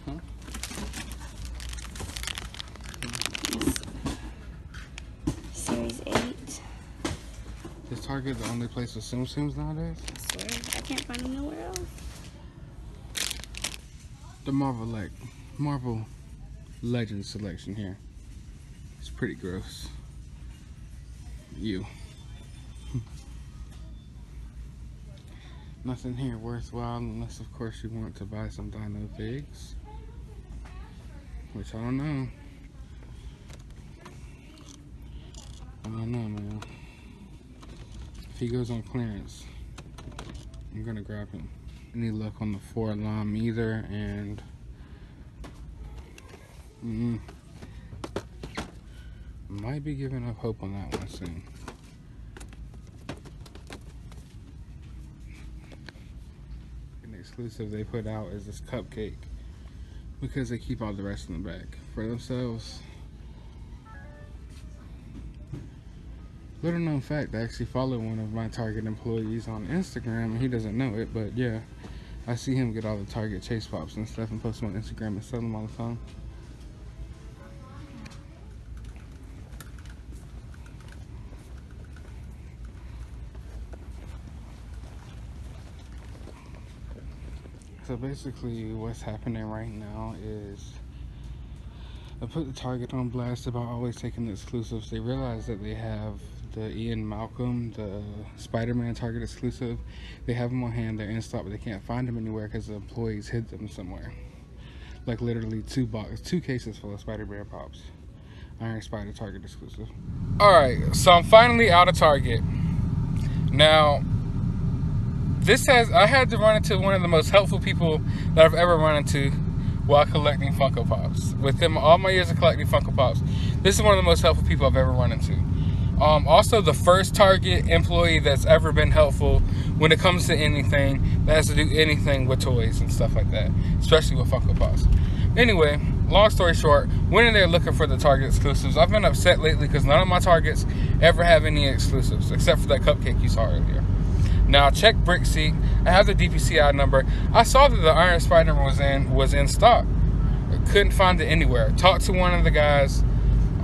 Huh? Series 8. Is Target the only place with Tsum Tsums nowadays? I swear, I can't find them nowhere else. The Marvel Legends selection here. It's pretty gross. Nothing here worthwhile unless of course you want to buy some dino figs. Which I don't know. I don't know, man. If he goes on clearance, I'm gonna grab him. Any luck on the 4 alarm either, and might be giving up hope on that one soon. An exclusive they put out is this cupcake because they keep all the rest in the back for themselves. Little known fact, I actually follow one of my Target employees on Instagram, and he doesn't know it, but yeah, I see him get all the Target Chase Pops and stuff and post them on Instagram and sell them all the time. So basically what's happening right now is I put the Target on blast about always taking the exclusives. They realize that they have the Ian Malcolm, the Spider-Man Target exclusive. They have them on hand, they're in stock, but they can't find them anywhere because the employees hid them somewhere. Like literally 2 cases full of Spider-Man Pops. Iron Spider Target exclusive. Alright, so I'm finally out of Target. Now, I had to run into one of the most helpful people that I've ever run into while collecting Funko Pops. Within all my years of collecting Funko Pops, this is one of the most helpful people I've ever run into. Also the first Target employee that's ever been helpful when it comes to anything that has to do anything with toys and stuff like that, especially with Funko Pops. Anyway, long story short, went in there looking for the Target exclusives. I've been upset lately because none of my Targets ever have any exclusives except for that cupcake you saw earlier. Now, check Brick Seat. I have the DPCI number. I saw that the Iron Spider-Man was in stock. I couldn't find it anywhere. Talked to one of the guys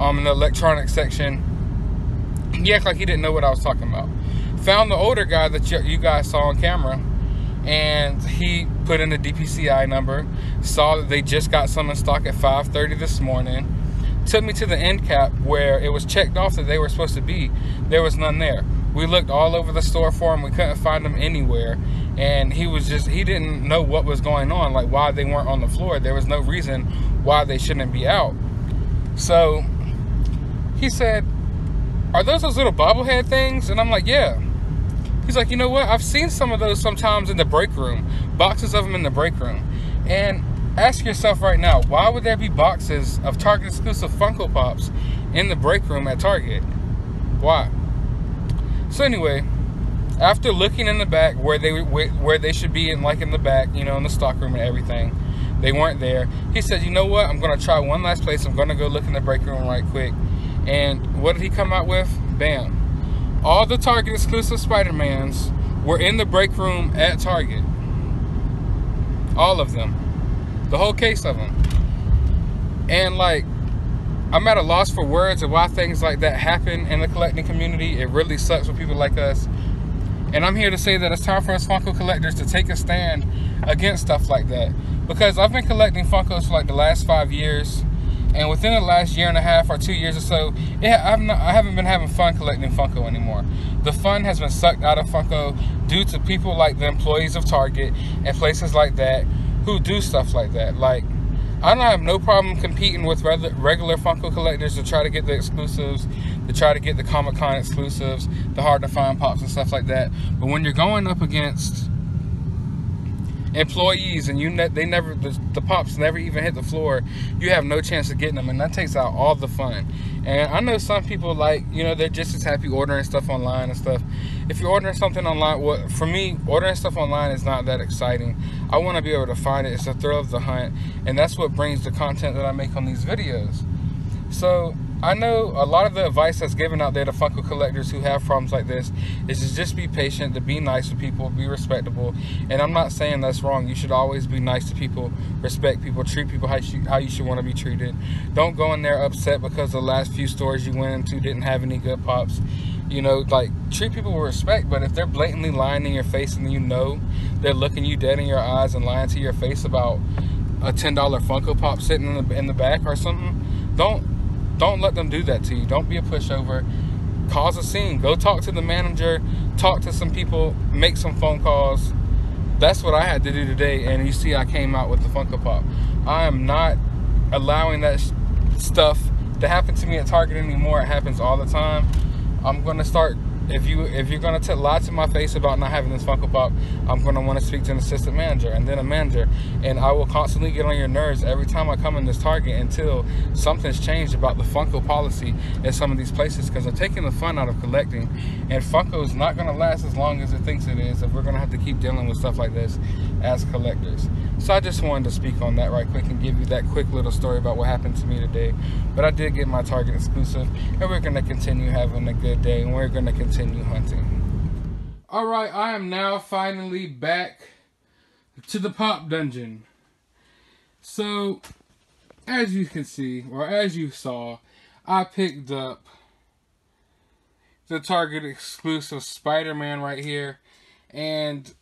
in the electronics section. He acted like he didn't know what I was talking about. Found the older guy that you guys saw on camera, and he put in the DPCI number. Saw that they just got some in stock at 5:30 this morning. Took me to the end cap where it was checked off that they were supposed to be. There was none there. We looked all over the store for them. We couldn't find them anywhere. And he didn't know what was going on, like why they weren't on the floor. There was no reason why they shouldn't be out. So he said, "Are those little bobblehead things?" And I'm like, "Yeah." He's like, "You know what? I've seen some of those sometimes in the break room. Boxes of them in the break room." And ask yourself right now, why would there be boxes of Target exclusive Funko Pops in the break room at Target? Why? So anyway, after looking in the back where they should be in the back, you know, in the stock room and everything, they weren't there. He said, "You know what? I'm gonna try one last place. I'm gonna go look in the break room right quick." And what did he come out with? Bam! All the Target exclusive Spider-Mans were in the break room at Target. All of them, the whole case of them. And like, I'm at a loss for words of why things like that happen in the collecting community. It really sucks for people like us. And I'm here to say that it's time for us Funko collectors to take a stand against stuff like that. Because I've been collecting Funkos for like the last 5 years. And within the last 1.5 or 2 years or so, I haven't been having fun collecting Funko anymore. The fun has been sucked out of Funko due to people like the employees of Target and places like that who do stuff like that. Like, I don't have no problem competing with regular Funko collectors to try to get the exclusives, to try to get the Comic-Con exclusives, the hard-to-find Pops and stuff like that. But when you're going up against employees and the Pops never even hit the floor, you have no chance of getting them, and that takes out all the fun. And I know some people, like, you know, they're just as happy ordering stuff online and stuff. If you're ordering something online, for me, ordering stuff online is not that exciting. I want to be able to find it. It's the thrill of the hunt, and that's what brings the content that I make on these videos. So I know a lot of the advice that's given out there to Funko collectors who have problems like this is to just be patient, to be nice with people, be respectable. And I'm not saying that's wrong. You should always be nice to people, respect people, treat people how you should want to be treated. Don't go in there upset because the last few stores you went into didn't have any good pops. You know, like, treat people with respect. But if they're blatantly lying in your face and you know they're looking you dead in your eyes and lying to your face about a $10 Funko Pop sitting in the back or something, don't let them do that to you. Don't be a pushover. Cause a scene. Go talk to the manager. Talk to some people. Make some phone calls. That's what I had to do today. And you see I came out with the Funko Pop. I am not allowing that stuff to happen to me at Target anymore. It happens all the time. I'm going to start... If you're going to lie to my face about not having this Funko Pop, I'm going to want to speak to an assistant manager and then a manager. And I will constantly get on your nerves every time I come in this Target until something's changed about the Funko policy at some of these places, because they're taking the fun out of collecting. And Funko is not going to last as long as it thinks it is if we're going to have to keep dealing with stuff like this as collectors. So I just wanted to speak on that right quick and give you that quick little story about what happened to me today. But I did get my Target exclusive, and we're going to continue having a good day, and we're going to continue hunting. Alright, I am now finally back to the Pop Dungeon. So, as you can see, or as you saw, I picked up the Target exclusive Spider-Man right here, and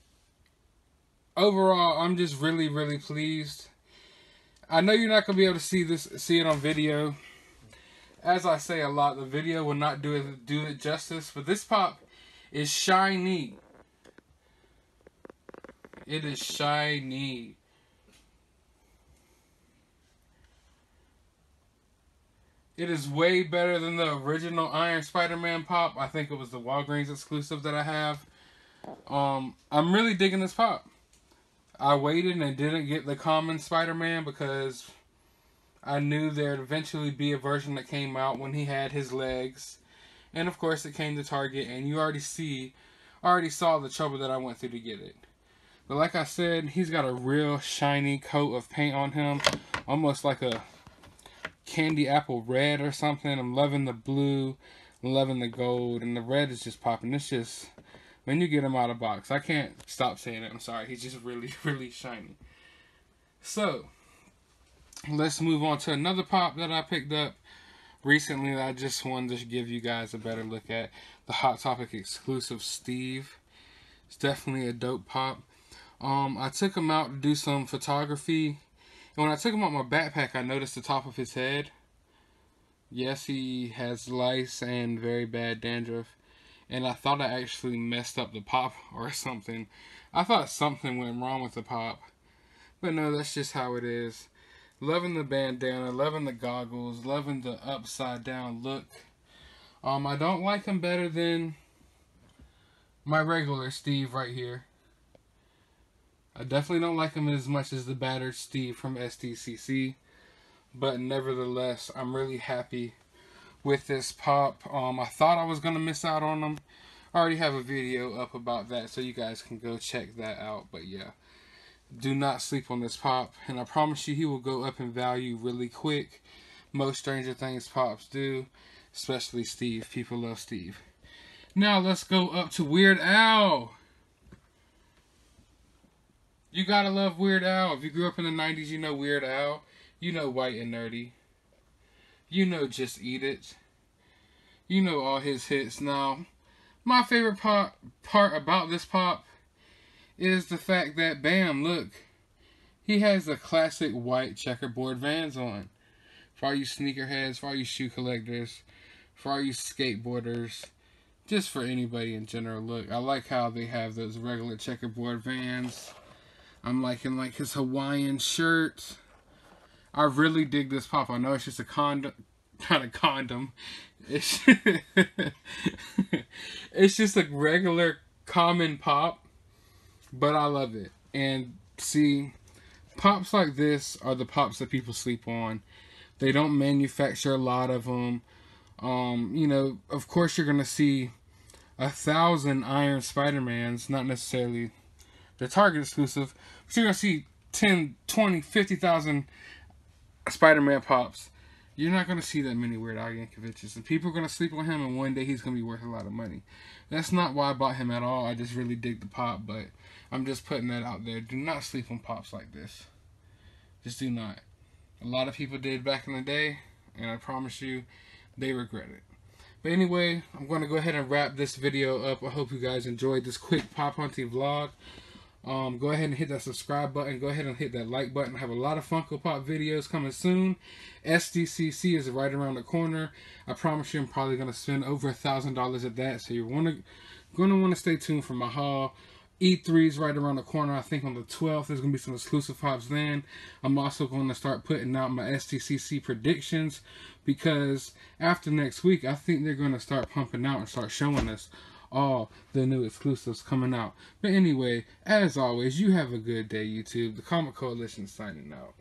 overall, I'm just really, really pleased. I know you're not going to be able to see it on video. As I say a lot, the video will not do it justice, but this pop is shiny. It is shiny. It is way better than the original Iron Spider-Man pop. I think it was the Walgreens exclusive that I have. I'm really digging this pop. I waited and didn't get the common Spider-Man because I knew there'd eventually be a version that came out when he had his legs. And of course it came to Target, and you already saw the trouble that I went through to get it. But like I said, he's got a real shiny coat of paint on him. Almost like a candy apple red or something. I'm loving the blue. I'm loving the gold. And the red is just popping. It's just... when you get him out of the box, I can't stop saying it. I'm sorry. He's just really, really shiny. So, let's move on to another pop that I picked up recently that I just wanted to give you guys a better look at. The Hot Topic exclusive Steve. It's definitely a dope pop. I took him out to do some photography. And when I took him out my backpack, I noticed the top of his head. Yes, he has lice and very bad dandruff. And I thought I actually messed up the pop or something. I thought something went wrong with the pop. But no, that's just how it is. Loving the bandana, loving the goggles, loving the upside down look. I don't like him better than my regular Steve right here. I definitely don't like him as much as the battered Steve from SDCC. But nevertheless, I'm really happy with this pop. I thought I was going to miss out on them. I already have a video up about that, so you guys can go check that out. But yeah, do not sleep on this pop. And I promise you, he will go up in value really quick. Most Stranger Things pops do. Especially Steve. People love Steve. Now let's go up to Weird Al. You gotta love Weird Al. If you grew up in the 90s, you know Weird Al. You know White and Nerdy. You know Just Eat It. You know all his hits. Now, my favorite part about this pop is the fact that, bam, look. He has the classic white checkerboard Vans on. For all you sneakerheads, for all you shoe collectors, for all you skateboarders, just for anybody in general. Look, I like how they have those regular checkerboard Vans. I'm liking like his Hawaiian shirt. I really dig this pop. I know it's just a condom, not a condom. It's it's just a regular common pop, but I love it. And see, pops like this are the pops that people sleep on. They don't manufacture a lot of them. You know, of course you're gonna see 1,000 Iron Spider-Mans, not necessarily the Target exclusive, but you're gonna see 10, 20, 50,000 Spider-Man pops. You're not going to see that many Weird Al Yankovic's. And people are going to sleep on him, and one day he's going to be worth a lot of money. That's not why I bought him at all. I just really dig the pop, but I'm just putting that out there. Do not sleep on pops like this. Just do not. A lot of people did back in the day, and I promise you, they regret it. But anyway, I'm going to go ahead and wrap this video up. I hope you guys enjoyed this quick pop hunting vlog. Go ahead and hit that subscribe button. Go ahead and hit that like button. I have a lot of Funko Pop videos coming soon. SDCC is right around the corner. I promise you I'm probably going to spend over $1,000 at that. So you're going to want to stay tuned for my haul. E3 is right around the corner. I think on the 12th there's going to be some exclusive pops then. I'm also going to start putting out my STCC predictions, because after next week I think they're going to start pumping out and start showing us all the new exclusives coming out. But anyway, as always, you have a good day, YouTube. The Comic Coalition signing out.